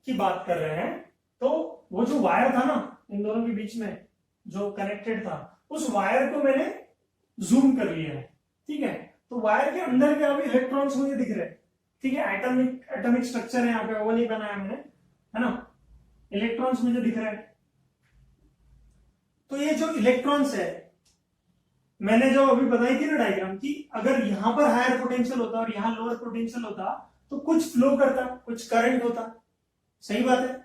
की बात कर रहे हैं, तो वो जो वायर था ना इन दोनों के बीच में जो कनेक्टेड था, उस वायर को मैंने जूम कर लिया है, ठीक है। तो वायर के अंदर के अभी इलेक्ट्रॉन्स मुझे दिख रहे हैं, ठीक है। एटॉमिक स्ट्रक्चर है यहाँ पे, वो नहीं बनाया मैंने, है ना। इलेक्ट्रॉन्स मुझे दिख रहे हैं। तो ये जो इलेक्ट्रॉन्स है, मैंने जो अभी बताई थी ना डायग्राम की, अगर यहां पर हायर पोटेंशियल होता और यहां लोअर पोटेंशियल होता तो कुछ फ्लो करता, कुछ करंट होता, सही बात है।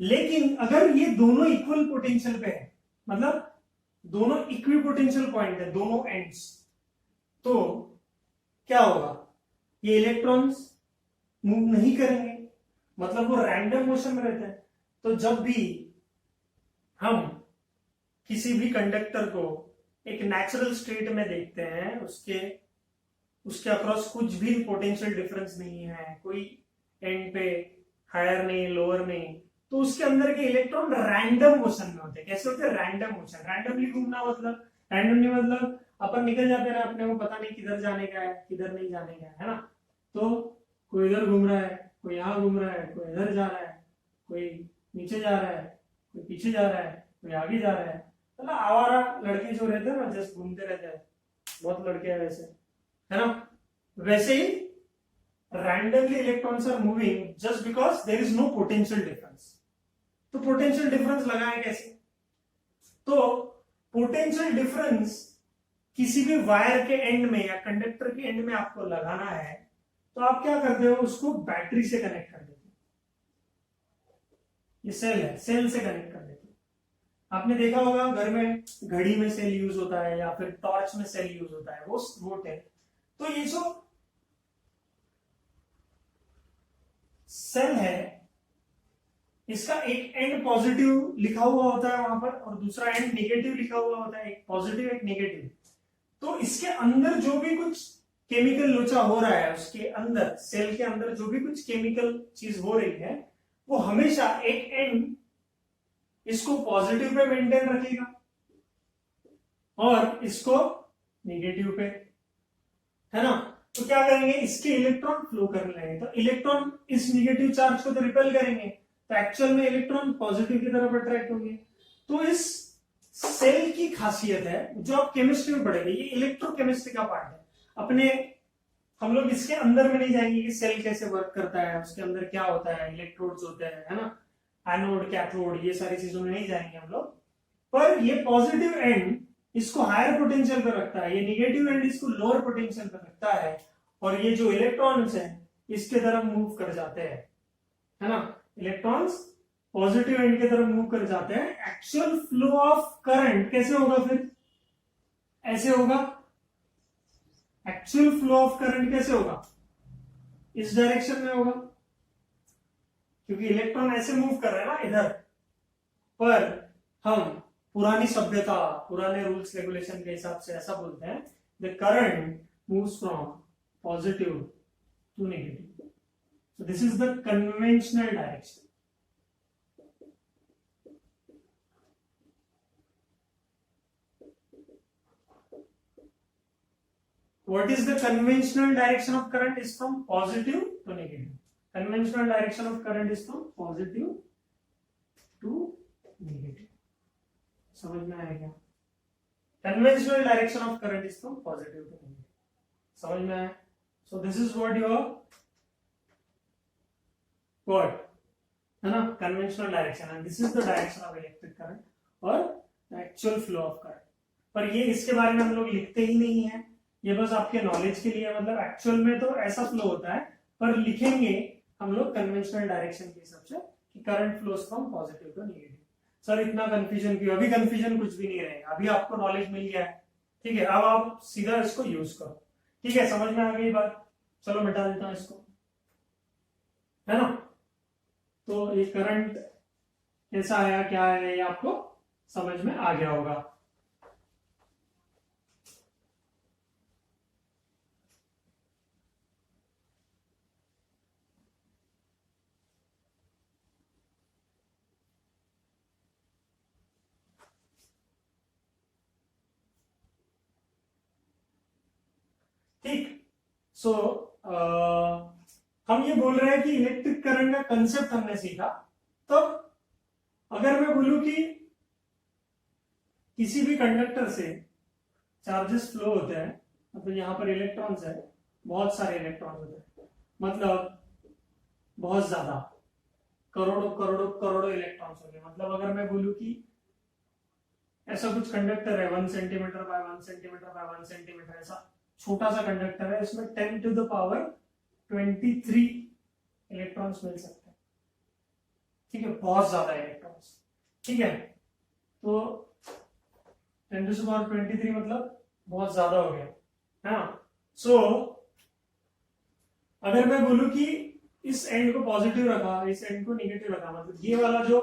लेकिन अगर ये दोनों इक्वल पोटेंशियल पे है, मतलब दोनों इक्वी पोटेंशियल पॉइंट है दोनों एंड्स, तो क्या होगा, ये इलेक्ट्रॉन्स मूव नहीं करेंगे, मतलब वो रैंडम मोशन में रहते हैं। तो जब भी हम किसी भी कंडक्टर को एक नेचुरल स्टेट में देखते हैं, उसके उसके अक्रॉस कुछ भी पोटेंशियल डिफरेंस नहीं है, कोई एंड पे हायर नहीं लोअर नहीं, तो उसके अंदर के इलेक्ट्रॉन रैंडम मोशन में होते हैं। कैसे होते हैं, रैंडम मोशन, रैंडमली घूमना, मतलब रैंडमली मतलब अपन निकल जाते हैं, अपने को पता नहीं किधर जाने का है किधर नहीं जाने का है ना। तो कोई इधर घूम रहा है, कोई यहाँ घूम रहा है, कोई इधर जा रहा है, कोई नीचे जा रहा है, कोई पीछे जा रहा है, कोई आगे जा रहा है, मतलब आवारा लड़के जो रहते हैं ना, जस्ट घूमते रहते हैं, बहुत लड़के हैं वैसे, है ना। वैसे ही randomly electrons are moving just because there is no potential difference. तो पोटेंशियल डिफरेंस लगाए कैसे, तो पोटेंशियल डिफरेंस किसी भी वायर के एंड में या कंडक्टर के एंड में आपको लगाना है, तो आप क्या करते हो, उसको बैटरी से कनेक्ट कर देते हो। ये सेल है, सेल से कनेक्ट कर देते हो। आपने देखा होगा घर में घड़ी में सेल यूज होता है या फिर टॉर्च में सेल यूज होता है, वो टेल। तो ये जो सेल है, इसका एक एंड पॉजिटिव लिखा हुआ होता है वहां पर और दूसरा एंड नेगेटिव लिखा हुआ होता है, एक पॉजिटिव एक नेगेटिव। तो इसके अंदर जो भी कुछ केमिकल लोचा हो रहा है, उसके अंदर सेल के अंदर जो भी कुछ केमिकल चीज हो रही है, वो हमेशा एक एंड इसको पॉजिटिव पे मेंटेन रखेगा और इसको नेगेटिव पे, है ना। तो क्या करेंगे, इसके इलेक्ट्रॉन फ्लो करने लगेंगे, तो इलेक्ट्रॉन इस नेगेटिव चार्ज को तो रिपेल करेंगे, तो एक्चुअल में इलेक्ट्रॉन पॉजिटिव की तरफ अट्रैक्ट होंगे। तो इस सेल की खासियत है, जो आप केमिस्ट्री में पढ़ेंगे, ये इलेक्ट्रोकेमिस्ट्री का पार्ट है अपने। हम लोग इसके अंदर में नहीं जाएंगे कि सेल कैसे वर्क करता है, उसके अंदर क्या होता है, इलेक्ट्रोड्स होते हैं, है ना, एनोड कैथोड, ये सारी चीजों में नहीं जाएंगे हम लोग। पर ये पॉजिटिव एंड इसको हायर पोटेंशियल पे रखता है, ये निगेटिव एंड इसको लोअर पोटेंशियल पे रखता है, और ये जो इलेक्ट्रॉन्स हैं इसके तरफ मूव कर जाते हैं, है ना। इलेक्ट्रॉन्स पॉजिटिव एंड की तरफ मूव कर जाते हैं। एक्चुअल फ्लो ऑफ करंट कैसे होगा फिर, ऐसे होगा। एक्चुअल फ्लो ऑफ करंट कैसे होगा, इस डायरेक्शन में होगा, क्योंकि इलेक्ट्रॉन ऐसे मूव कर रहे हैं ना इधर। पर हम पुरानी सभ्यता, पुराने रूल्स रेगुलेशन के हिसाब से ऐसा बोलते हैं, the current moves from positive to negative. So this is the conventional direction. What is the conventional direction of current is from positive to negative. Conventional direction of current is from positive to negative. समझ में आया क्या? Conventional direction of current is from positive to negative. समझ में आया? So this is what your what है ना, conventional direction, and this is the direction of electric current और the actual flow of current. पर ये इसके बारे में हम लोग लिखते ही नहीं है, ये बस आपके नॉलेज के लिए, मतलब एक्चुअल में तो ऐसा फ्लो होता है, पर लिखेंगे हम लोग कन्वेंशनल डायरेक्शन के हिसाब से कि current flows from positive to negative. Sir इतना कंफ्यूजन क्यों, अभी कंफ्यूजन कुछ भी नहीं रहेगा, अभी आपको नॉलेज मिल गया है, ठीक है। अब आप सीधा इसको यूज करो, ठीक है, समझ में आ गई बात। चलो मिटा देता हूं इसको, है ना। तो ये करंट कैसा आया क्या है, ये आपको समझ में आ गया होगा। ठीक, सो हम ये बोल रहे हैं कि इलेक्ट्रिक करंट का कंसेप्ट हमने सीखा। तो अगर मैं बोलूं कि किसी भी कंडक्टर से चार्जेस फ्लो होते हैं, मतलब यहां पर इलेक्ट्रॉन्स है, बहुत सारे इलेक्ट्रॉन्स होते हैं, मतलब बहुत ज्यादा, करोड़ों करोड़ों करोड़ों इलेक्ट्रॉन्स होंगे। मतलब अगर मैं बोलूं कि ऐसा कुछ कंडक्टर है 1 centimetre bye 1 centimetre bye 1 centimetre, ऐसा छोटा सा कंडक्टर है, इसमें 10 टू द पावर 23 इलेक्ट्रॉन्स मिल सकते हैं। ठीक है, बहुत ज्यादा इलेक्ट्रॉन्स। ठीक है, तो 10 टू द पावर 23 मतलब बहुत ज्यादा हो गया है ना। सो अगर मैं बोलूं कि इस एंड को पॉजिटिव रखा, इस एंड को नेगेटिव रखा, मतलब ये वाला जो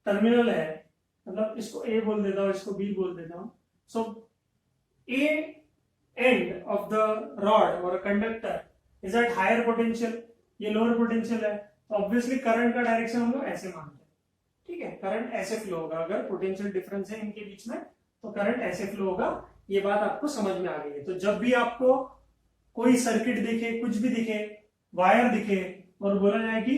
टर्मिनल है, मतलब इसको ए बोल देता हूं, इसको बी बोल देता हूं। So A end of the rod और conductor is at higher potential, ये लोअर पोटेंशियल है, तो ऑब्वियसली करंट का डायरेक्शन हम लोग ऐसे मानते हैं। ठीक है, करंट ऐसे फ्लो होगा, अगर पोटेंशियल डिफरेंस है इनके बीच में तो करंट ऐसे फ्लो होगा। ये बात आपको समझ में आ गई है। तो जब भी आपको कोई सर्किट दिखे, कुछ भी दिखे, वायर दिखे और बोला जाए कि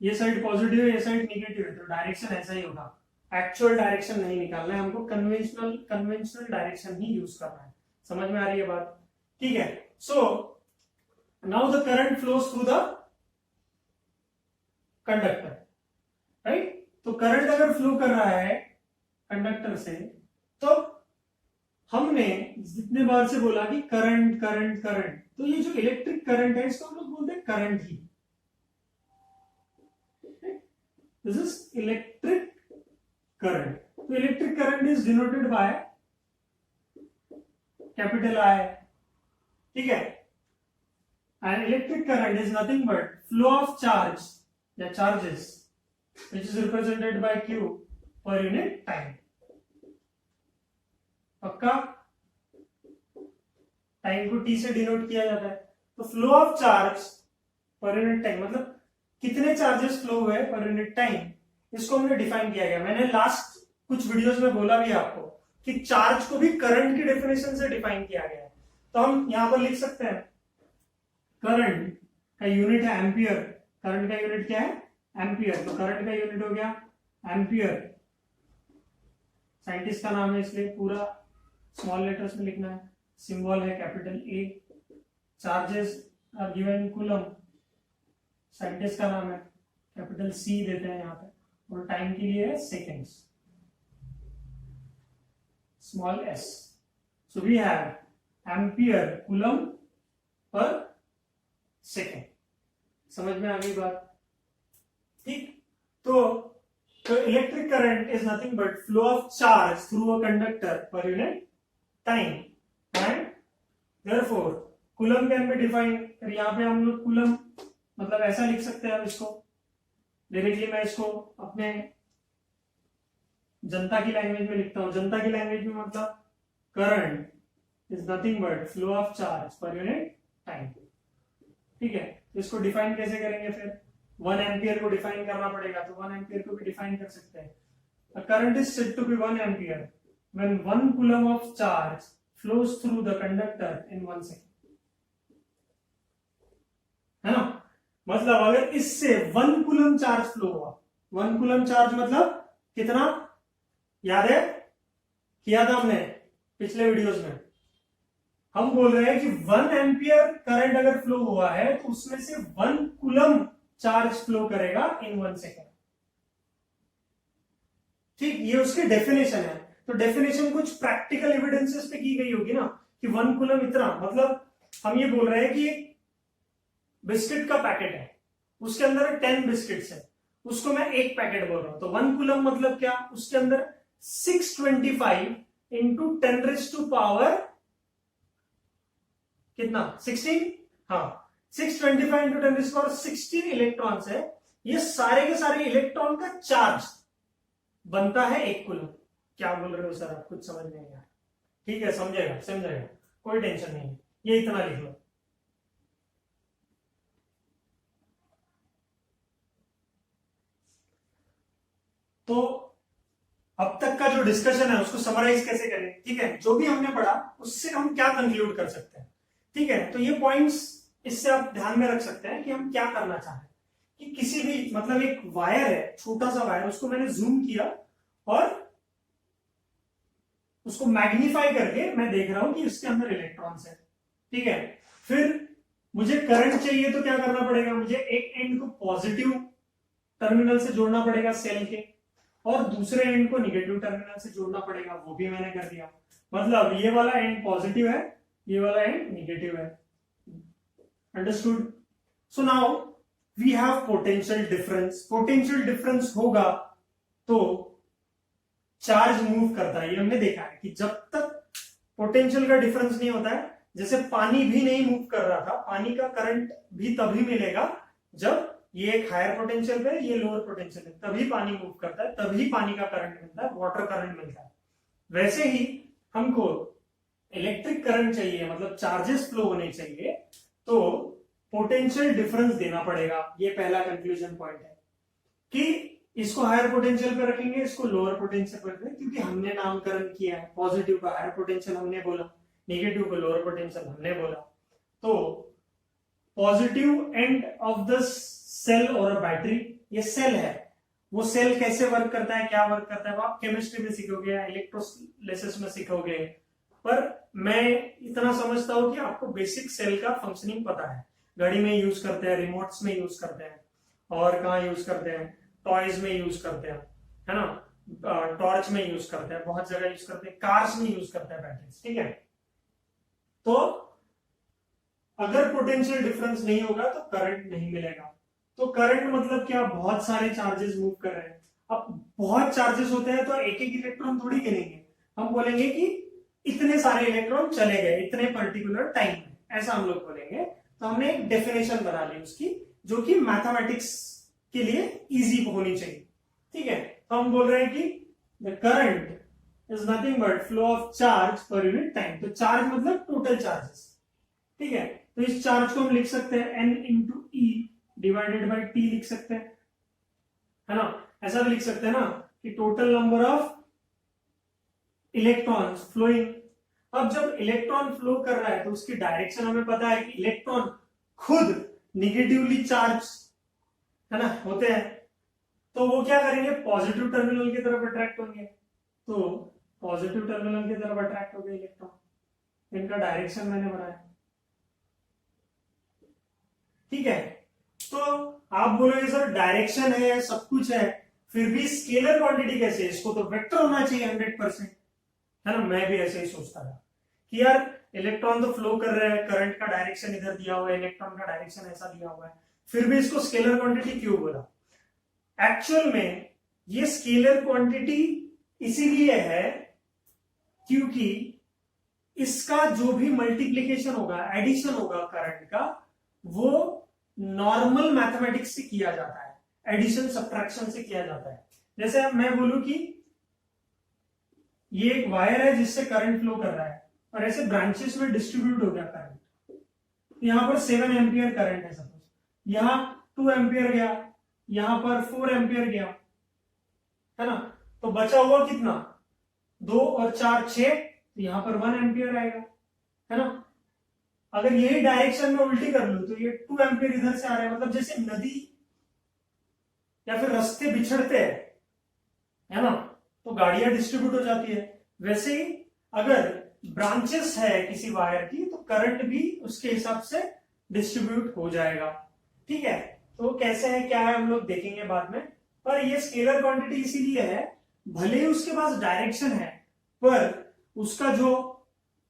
ये साइड पॉजिटिव है, ये साइड नेगेटिव है, तो डायरेक्शन ऐसा ही होगा। एक्चुअल डायरेक्शन नहीं निकालना है हमको, कन्वेंशनल डायरेक्शन ही यूज करना है। समझ में आ रही है बात? ठीक है, so now the current flows through the conductor, right. तो करंट अगर फ्लो कर रहा है कंडक्टर से, तो हमने जितने बार से बोला कि करंट करंट करंट, तो ये जो इलेक्ट्रिक करंट है इसको हम लोग बोलते हैं करंट ही। This is electric current. तो electric current is denoted by capital I. ठीक है, and electric current is nothing but flow of charge या charges which is represented by Q per unit time. पक्का? टाइम को T से denote किया जाता है। तो flow of charge per unit time मतलब कितने चार्जेस फ्लो हुए पर यूनिट टाइम, इसको हमने डिफाइन किया गया। मैंने लास्ट कुछ वीडियोस में बोला भी आपको कि चार्ज को भी करंट की डेफिनेशन से डिफाइन किया गया है। तो हम यहां पर लिख सकते हैं करंट का यूनिट है एम्पियर। करंट का यूनिट क्या है? एम्पियर। तो करंट का यूनिट हो गया एम्पियर। साइंटिस्ट का नाम है इसलिए पूरा स्मॉल लेटर्स में लिखना है। सिंबल है capital A. Charges are given coulomb. Scientist का नाम है, कैपिटल सी देते हैं यहाँ पे, और टाइम के लिए है seconds, small S. So we have ampere coulomb per second. समझ में आ गई बात? ठीक। तो electric current is nothing but flow of charge through a conductor per unit time, and therefore coulomb can be defined. यहाँ पे हम लोग कूलम मतलब ऐसा लिख सकते हैं हम इसको डायरेक्टली। मैं इसको अपने जनता की लैंग्वेज में लिखता हूं। जनता की लैंग्वेज में मतलब current is nothing but flow of charge per unit time. ठीक है, तो इसको डिफाइन कैसे करेंगे फिर? 1 एम्पियर को डिफाइन करना पड़ेगा, तो 1 एम्पियर को भी डिफाइन कर सकते हैं। Current is said to be 1 ampere when 1 coulomb of charge flows through the conductor in 1 second. है ना? मतलब अगर इससे 1 कूलम चार्ज फ्लो हुआ, 1 कूलम चार्ज मतलब कितना? याद है? किया था हमने पिछले वीडियोस में। हम बोल रहे हैं कि 1 एम्पियर करंट अगर फ्लो हुआ है तो उसमें से 1 कूलम चार्ज फ्लो करेगा इन 1 सेकेंड। ठीक, ये उसकी डेफिनेशन है। तो डेफिनेशन कुछ प्रैक्टिकल एविडेंसेस पे की गई होगी ना कि 1 कूलम इतना, मतलब हम ये बोल रहे हैं कि बिस्किट का पैकेट है, उसके अंदर 10 बिस्किट्स है, उसको मैं एक पैकेट बोल रहा हूं, तो 1 कूलम मतलब क्या? उसके अंदर 625 इंटू 10⁻⁴ कितना? 16। हाँ, 625 इंटू 10⁻16 इलेक्ट्रॉन्स है। ये सारे के सारे इलेक्ट्रॉन का चार्ज बनता है 1 कूलम। क्या बोल रहे हो सर आप? कुछ समझ नहीं आया? ठीक है, समझेगा, कोई टेंशन नहीं है, ये इतना लिख लो। तो अब तक का जो डिस्कशन है उसको समराइज कैसे करें? ठीक है, जो भी हमने पढ़ा उससे हम क्या कंक्लूड कर सकते हैं? ठीक है, तो ये पॉइंट्स इससे आप ध्यान में रख सकते हैं कि हम क्या करना चाह रहे हैं कि किसी भी मतलब एक वायर है, छोटा सा वायर, उसको मैंने जूम किया और उसको मैग्नीफाई करके मैं देख रहा हूं कि उसके अंदर इलेक्ट्रॉन्स है। ठीक है, फिर मुझे करंट चाहिए तो क्या करना पड़ेगा, मुझे एक एंड को पॉजिटिव टर्मिनल से जोड़ना पड़ेगा सेल के और दूसरे एंड को निगेटिव टर्मिनल से जोड़ना पड़ेगा, वो भी मैंने कर दिया। मतलब ये वाला एंड पॉजिटिव है, ये वाला एंड निगेटिव है। Understood? So now we have potential difference. Potential difference होगा तो चार्ज मूव करता है। ये हमने देखा है कि जब तक पोटेंशियल का डिफरेंस नहीं होता है, जैसे पानी भी नहीं मूव कर रहा था, पानी का करंट भी तभी मिलेगा जब ये एक हायर पोटेंशियल पे, ये लोअर पोटेंशियल है, तभी पानी मूव करता है, तभी पानी का करंट मिलता है, वाटर करंट मिलता है। वैसे ही हमको इलेक्ट्रिक करंट चाहिए, मतलब चार्जेस फ्लो होने चाहिए, तो पोटेंशियल डिफरेंस देना पड़ेगा। ये पहला कंक्लूजन पॉइंट है कि इसको हायर पोटेंशियल पे रखेंगे, इसको लोअर पोटेंशियल पे रखेंगे, क्योंकि हमने नामकरण किया है। पॉजिटिव का हायर पोटेंशियल हमने बोला, नेगेटिव को लोअर पोटेंशियल हमने बोला। तो positive end of the cell और बैटरी, ये सेल है, वो सेल कैसे वर्क करता है, क्या वर्क करता है, वो आप केमिस्ट्री में सीखोगे या इलेक्ट्रोलिसिस में सीखोगे। पर मैं इतना समझता हूं कि आपको बेसिक सेल का फंक्शनिंग पता है। गाड़ी में यूज करते हैं, रिमोट्स में यूज करते हैं, और कहाँ यूज करते हैं, टॉयज में यूज करते हैं, है ना, टॉर्च में यूज करते हैं, बहुत जगह यूज करते हैं, कार्स में यूज करते हैं बैटरीज। ठीक है, तो अगर पोटेंशियल डिफरेंस नहीं होगा तो करंट नहीं मिलेगा। तो करंट मतलब क्या, बहुत सारे चार्जेस मूव कर रहे हैं। अब बहुत चार्जेस होते हैं तो एक एक इलेक्ट्रॉन थोड़ी गिनेंगे, हम बोलेंगे कि इतने सारे इलेक्ट्रॉन चले गए इतने पर्टिकुलर टाइम में, ऐसा हम लोग बोलेंगे। तो हमने एक डेफिनेशन बना ली उसकी, जो कि मैथमेटिक्स के लिए इजी होनी चाहिए। ठीक है, तो हम बोल रहे हैं कि the current is nothing but flow of charge per unit time. तो चार्ज मतलब टोटल चार्जेस। ठीक है, तो इस चार्ज को हम लिख सकते हैं n into E divided by T लिख सकते हैं, है ना। ऐसा भी लिख सकते हैं ना कि total number of electrons flowing. अब जब इलेक्ट्रॉन फ्लो कर रहा है तो उसकी डायरेक्शन हमें पता है कि इलेक्ट्रॉन खुद निगेटिवली चार्ज, है ना, होते हैं, तो वो क्या करेंगे, पॉजिटिव टर्मिनल की तरफ अट्रैक्ट होंगे। तो पॉजिटिव टर्मिनल की तरफ अट्रैक्ट हो गए इलेक्ट्रॉन, इनका डायरेक्शन मैंने बनाया। ठीक है, तो आप बोलोगे सर डायरेक्शन है, सब कुछ है, फिर भी स्केलर क्वांटिटी कैसे, इसको तो वेक्टर होना चाहिए 100%, है ना। मैं भी ऐसे ही सोचता था कि यार इलेक्ट्रॉन तो फ्लो कर रहे हैं, करंट का डायरेक्शन इधर दिया हुआ है, इलेक्ट्रॉन का डायरेक्शन ऐसा दिया हुआ है, फिर भी इसको स्केलर क्वांटिटी क्यों बोला। एक्चुअल में ये स्केलर क्वांटिटी इसीलिए है क्योंकि इसका जो भी मल्टीप्लीकेशन होगा, एडिशन होगा करंट का, वो नॉर्मल मैथमेटिक्स से किया जाता है, एडिशन सब्ट्रैक्शन से किया जाता है। जैसे अब मैं बोलूं कि ये एक वायर है जिससे करंट फ्लो कर रहा है और ऐसे ब्रांचेस में डिस्ट्रीब्यूट हो गया करंट। यहां पर 7 एम्पियर करंट है सपोज, यहां 2 एम्पियर गया, यहां पर 4 एम्पियर गया, है ना। तो बचा हुआ कितना, 2 और 4 6, तो यहां पर 1 एम्पियर आएगा, है ना। अगर यही डायरेक्शन में उल्टी कर लूं तो ये 2 एम्पियर इधर से आ रहा है। मतलब जैसे नदी या फिर रास्ते बिछड़ते हैं, है ना, तो गाड़ियां डिस्ट्रीब्यूट हो जाती है, वैसे ही अगर ब्रांचेस है किसी वायर की तो करंट भी उसके हिसाब से डिस्ट्रीब्यूट हो जाएगा। ठीक है, तो कैसे है क्या है हम लोग देखेंगे बाद में। पर ये स्केलर क्वांटिटी इसीलिए है, भले ही उसके पास डायरेक्शन है, पर उसका जो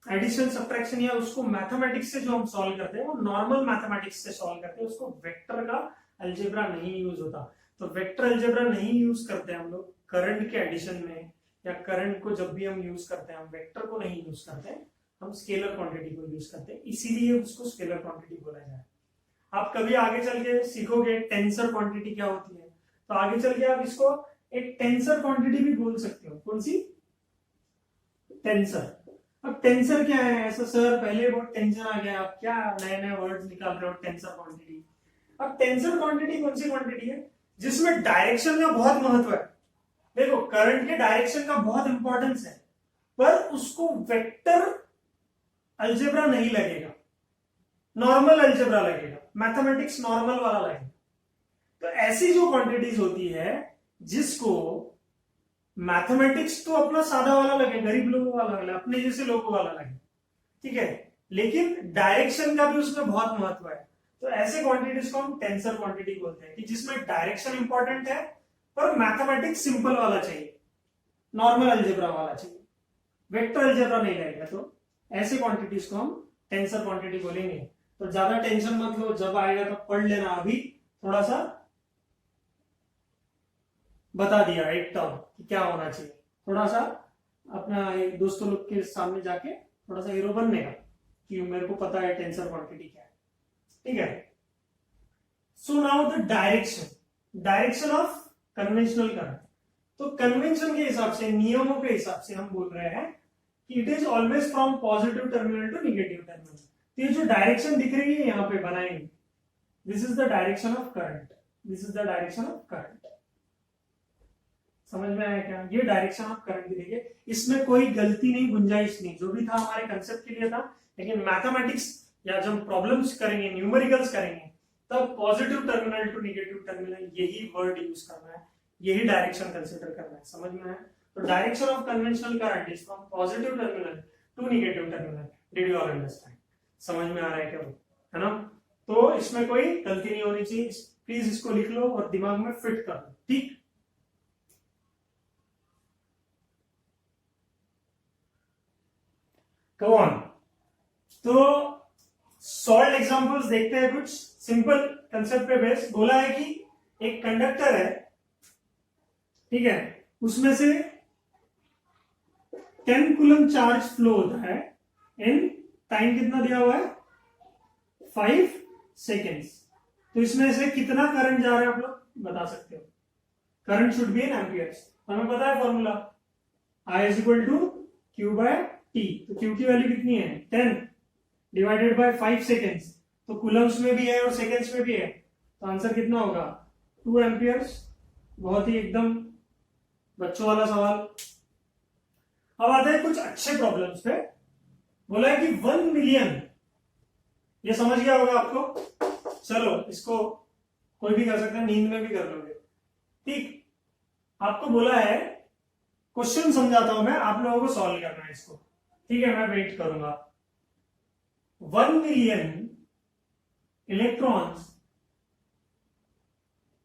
एडिशन सब्ट्रैक्शन या उसको मैथमेटिक्स से जो हम सॉल्व करते हैं वो नॉर्मल मैथमेटिक्स से सॉल्व करते हैं, उसको वेक्टर का अलजेब्रा नहीं यूज होता। तो वेक्टर अलजेब्रा नहीं यूज करते हम लोग करंट के एडिशन में, या करंट को जब भी हम यूज करते हैं हम वेक्टर को नहीं यूज करते, हम स्केलर क्वांटिटी को यूज करते हैं, इसीलिए उसको स्केलर क्वांटिटी बोला जाए। आप कभी आगे चल के सीखोगे टेंसर क्वांटिटी क्या होती है, तो आगे चल के आप इसको एक टेंसर क्वांटिटी भी बोल सकते हो। कौन सी, टेंसर। अब टेंसर क्या है, ऐसा सर पहले बहुत टेंशन आ गया, आप क्या नए नए वर्ड्स निकाल रहे हो, टेंसर क्वांटिटी। अब टेंसर क्वांटिटी कौन सी क्वांटिटी है जिसमें डायरेक्शन का बहुत महत्व है। देखो करंट के डायरेक्शन का बहुत इंपॉर्टेंस है, पर उसको वेक्टर अलजेब्रा नहीं लगेगा। नॉर्मल अलजेब्रा लगेगा, मैथमेटिक्स नॉर्मल वाला लगेगा। तो ऐसी जो क्वांटिटीज होती है जिसको मैथमेटिक्स तो अपना सादा वाला लगे, गरीब लोगों वाला लगे, अपने जैसे लोगों वाला लगे, ठीक है, लेकिन डायरेक्शन का भी उसमें बहुत महत्व है। तो ऐसे क्वांटिटीज को हम टेंसर क्वांटिटी बोलते हैं कि जिसमें डायरेक्शन इंपॉर्टेंट है पर मैथमेटिक्स सिंपल वाला चाहिए, नॉर्मल अलजेब्रा वाला चाहिए, वेक्टर अलजेब्रा नहीं लगेगा। तो ऐसे क्वांटिटीज को हम टेंसर क्वांटिटी बोलेंगे। तो ज्यादा टेंशन मत लो, जब आएगा तब पढ़ लेना। अभी थोड़ा सा बता दिया एक टर्म कि क्या होना चाहिए, थोड़ा सा अपना एक दोस्तों लोग के सामने जाके थोड़ा सा हीरो बनने का कि मेरे को पता है टेंसर क्वांटिटी क्या है, ठीक है। So now the direction of conventional current. तो कन्वेंशन के हिसाब से, नियमों के हिसाब से हम बोल रहे हैं कि it is always from positive terminal to negative terminal. तो ये जो डायरेक्शन दिख रही है यहाँ पे बनाएंगे, this is the direction of current, this is the direction of current. समझ में आया क्या? ये डायरेक्शन ऑफ करंट दिखेगी, इसमें कोई गलती नहीं, गुंजाइश नहीं, जो भी था हमारे कंसेप्ट के लिए था। लेकिन मैथमेटिक्स या जब प्रॉब्लम्स करेंगे, न्यूमेरिकल्स करेंगे, तब positive terminal to negative terminal यही वर्ड यूज करना है, यही डायरेक्शन कंसिडर करना है। समझ में आया? तो direction of conventional current is from positive terminal to negative terminal. Did you all understand? समझ में आ रहा है क्या? है ना? तो इसमें कोई गलती नहीं होनी चाहिए, प्लीज इसको लिख लो और दिमाग में फिट कर लो, ठीक? Go on. तो सॉल्व एग्जांपल्स देखते हैं, कुछ सिंपल कंसेप्ट पे बेस। बोला है कि एक कंडक्टर है, ठीक है, उसमें से 10 कूलम चार्ज फ्लो होता है इन टाइम कितना दिया हुआ है? 5 सेकेंड्स। तो इसमें से कितना करंट जा रहा है आप लोग बता सकते हो? Current should be in amperes. हमें पता है formula, I is equal to Q by T। तो Q की वैल्यू कितनी है? 10 डिवाइडेड बाय 5 सेकेंड्स। तो कूलम्स में भी है और सेकेंड्स में भी है, तो आंसर कितना होगा? 2 एम्पियर्स। बहुत ही एकदम बच्चों वाला सवाल। अब आते हैं कुछ अच्छे प्रॉब्लम्स पे। बोला है कि 1 मिलियन, ये समझ गया होगा आपको। चलो इसको कोई भी कर सकता है, नींद में भी कर लोगे, ठीक। आपको बोला है, क्वेश्चन समझाता हूं मैं, आप लोगों को सॉल्व करना है इसको, ठीक है? मैं वेट करूंगा। 1 million electrons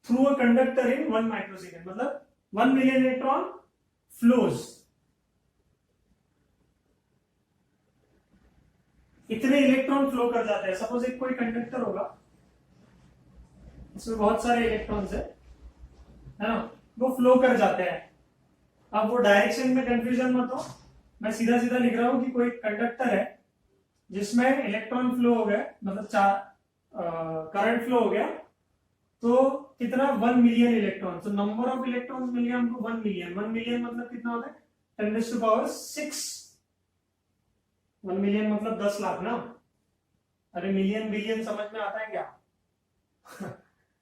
through a conductor in 1 microsecond, मतलब 1 मिलियन इलेक्ट्रॉन फ्लोज। इतने इलेक्ट्रॉन फ्लो कर जाते हैं। सपोज एक कोई कंडक्टर होगा, इसमें बहुत सारे इलेक्ट्रॉन्स है ना, वो फ्लो कर जाते हैं। अब वो डायरेक्शन में कंफ्यूजन मत हो, मैं सीधा सीधा लिख रहा हूं कि कोई कंडक्टर है जिसमें इलेक्ट्रॉन फ्लो हो गया, मतलब करंट फ्लो हो गया, तो कितना? 1 मिलियन इलेक्ट्रॉन। तो नंबर ऑफ इलेक्ट्रॉन मिल गया हमको 1 मिलियन। 1 मिलियन मतलब कितना होता है? 10⁻⁶। 1 मिलियन मतलब 10 लाख ना। अरे मिलियन बिलियन समझ में आता है क्या?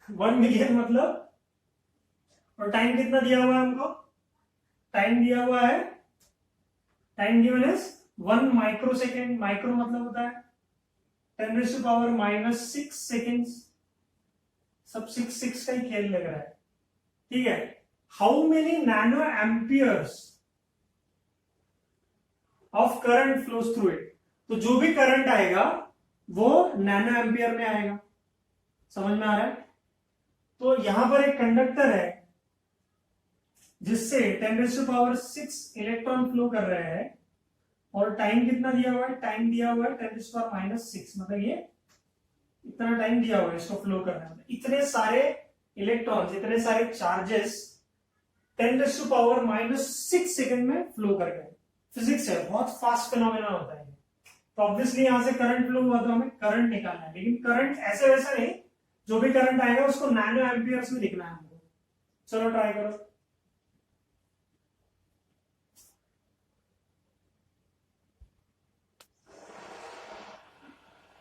1 मिलियन मतलब, और टाइम कितना दिया हुआ है हमको? टाइम दिया हुआ है, time given is 1 microsecond. Micro मतलब होता है 10⁻⁻6 सेकेंड्स। सब 6 का ही खेल लग रहा है, ठीक है। How many nano amperes of current flows through it? तो जो भी करंट आएगा वो नैनो एम्पियर में आएगा। समझ में आ रहा है? तो यहां पर एक कंडक्टर है जिससे 10⁻⁶ इलेक्ट्रॉन फ्लो कर रहे हैं, और टाइम कितना दिया हुआ है? टाइम दिया हुआ है 10⁻⁻6, मतलब ये इतना टाइम दिया हुआ है इसको फ्लो करने में। इतने सारे इलेक्ट्रॉन्स, इतने सारे चार्जेस 10⁻⁻6 सेकेंड में फ्लो कर गए। फिजिक्स है, बहुत फास्ट फिनोमेना होता है। तो ऑब्वियसली यहां से करंट फ्लो हुआ तो हमें करंट निकालना है, लेकिन करंट ऐसे वैसा नहीं, जो भी करंट आएगा उसको नैनो एम्पियर्स में लिखना है हमको। चलो ट्राई करो।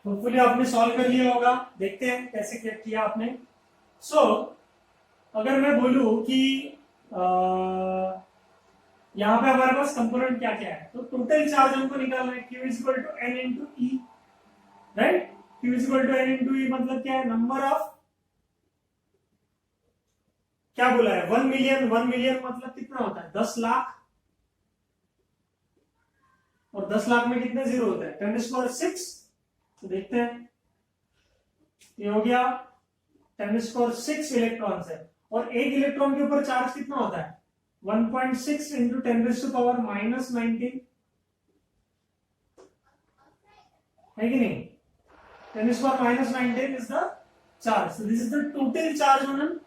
होपफुली आपने सॉल्व कर लिया होगा, देखते हैं कैसे क्या किया आपने। सो अगर मैं बोलूं कि यहां पे हमारे पास कंपोनेंट क्या क्या है, तो टोटल चार्ज हमको निकालना है। Q is equal to N into E, right? Q is equal to N into E मतलब क्या है, नंबर ऑफ, क्या बोला है 1 मिलियन, 1 मिलियन मतलब कितना होता है 10 लाख, और 10 लाख में कितने जीरो होते हैं 10⁻⁶। तो देखते हैं, ये हो गया 10⁻⁶ इलेक्ट्रॉन्स है, और एक इलेक्ट्रॉन के ऊपर चार्ज कितना होता है 1.6 इंटू 10⁻⁻19 है कि नहीं, 10⁻⁻19 is the charge. So this is the total charge on an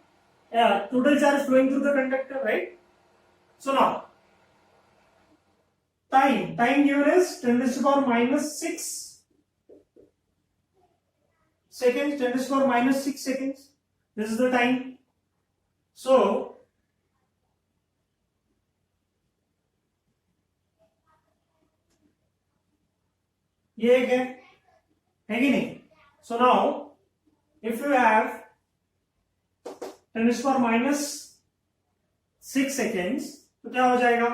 total charge flowing through the conductor, right? So now time given is 10⁻⁻6 seconds, 10⁻⁻6 seconds. This is the time. So ये एक है कि नहीं? So now if you have 10⁻⁻6 seconds तो क्या हो जाएगा,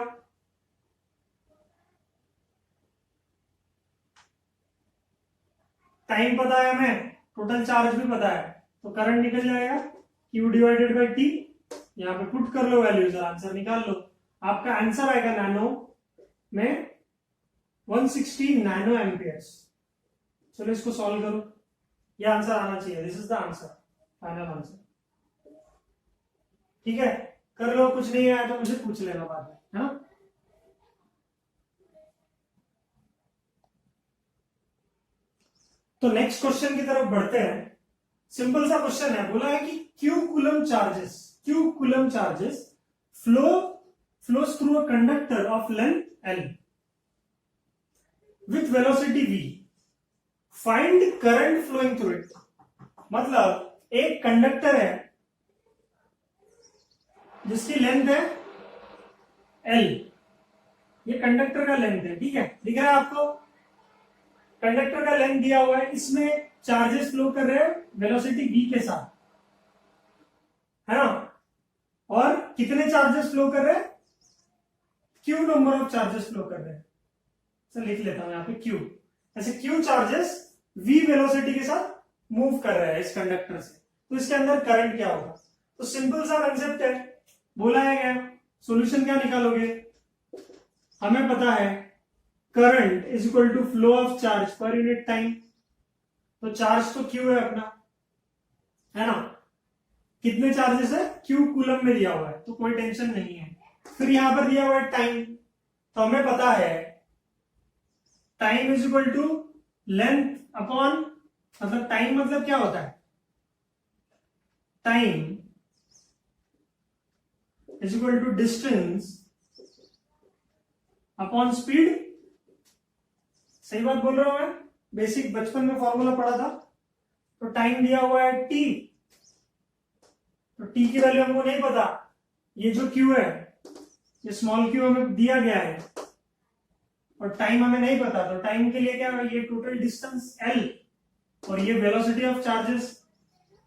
time पता है हमें, टोटल चार्ज भी पता है, तो करंट निकल जाएगा Q डिवाइडेड बाई T। यहाँ पे पुट कर लो वैल्यूज, आंसर निकाल लो। आपका आंसर आएगा नैनो में 160 नैनो एम्पियर्स। चलो इसको सॉल्व करो, ये आंसर आना चाहिए, this is the answer, final answer. ठीक है, कर लो, कुछ नहीं आया तो मुझे पूछ लेना बाद में, हाँ। तो नेक्स्ट क्वेश्चन की तरफ बढ़ते हैं। सिंपल सा क्वेश्चन है, बोला है कि Q coulomb charges flows through a conductor of length L with velocity V. Find current flowing through it. मतलब एक कंडक्टर है जिसकी लेंथ है L, ये कंडक्टर का लेंथ है, ठीक है, दिख रहा है आपको, कंडक्टर का लेंथ दिया हुआ है, इसमें चार्जेस फ्लो कर रहे हैं वेलोसिटी v के साथ, है ना, और कितने चार्जेस फ्लो कर रहे हैं, q number of charges flow कर रहे हैं। चल लिख लेता हूं यहाँ पे q, ऐसे q चार्जेस v वेलोसिटी के साथ मूव कर रहे हैं इस कंडक्टर से, तो इसके अंदर करंट क्या होगा। तो सिंपल सा कंसेप्ट है, बोला है क्या, सॉल्यूशन क्या निकालोगे, हमें पता है current is equal to flow of charge per unit time, तो चार्ज तो q है अपना, है ना, कितने चार्जेस है, q कूलम में दिया हुआ है, तो कोई टेंशन नहीं है। फिर यहां पर दिया हुआ है टाइम, तो हमें पता है time is equal to length upon, मतलब टाइम मतलब क्या होता है, time is equal to distance upon speed. सही बात बोल रहा हूं मैं, बेसिक बचपन में फॉर्मूला पढ़ा था। तो टाइम दिया हुआ है t, तो t की वैल्यू हमको नहीं पता, ये जो q है ये स्मॉल q हमें दिया गया है, और टाइम हमें नहीं पता, तो टाइम के लिए क्या है, ये टोटल डिस्टेंस l और ये वेलोसिटी ऑफ चार्जेस,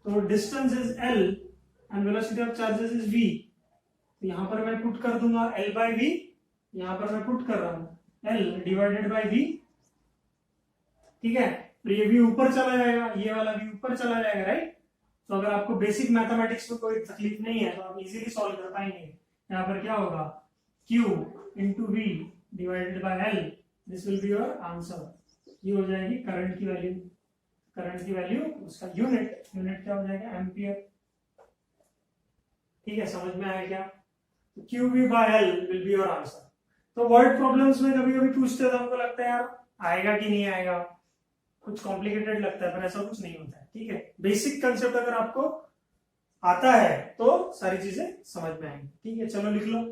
तो distance is l and velocity of charges is v। तो यहां पर मैं पुट कर दूंगा l बाई v, यहां पर मैं पुट कर रहा हूं l डिवाइडेड बाई v, ठीक है, तो ये v ऊपर चला जाएगा, ये वाला v ऊपर चला जाएगा, राइट। तो अगर आपको बेसिक मैथमेटिक्स में कोई तकलीफ नहीं है तो आप इजीली सॉल्व कर पाएंगे। यहाँ पर क्या होगा, q into v divided by l, this will be your answer. ये हो जाएगी करंट की वैल्यू, उसका यूनिट क्या हो जाएगा, एम्पियर। ठीक है, समझ में आया क्या, तो QV by L will be your answer. तो वर्ड प्रॉब्लम्स में कभी कभी पूछते हैं तो हमको लगता है यार आएगा कि नहीं आएगा, कुछ कॉम्प्लिकेटेड लगता है, पर ऐसा कुछ नहीं होता है। ठीक है, बेसिक कंसेप्ट अगर आपको आता है तो सारी चीजें समझ में आएंगी। ठीक है, चलो लिख लो।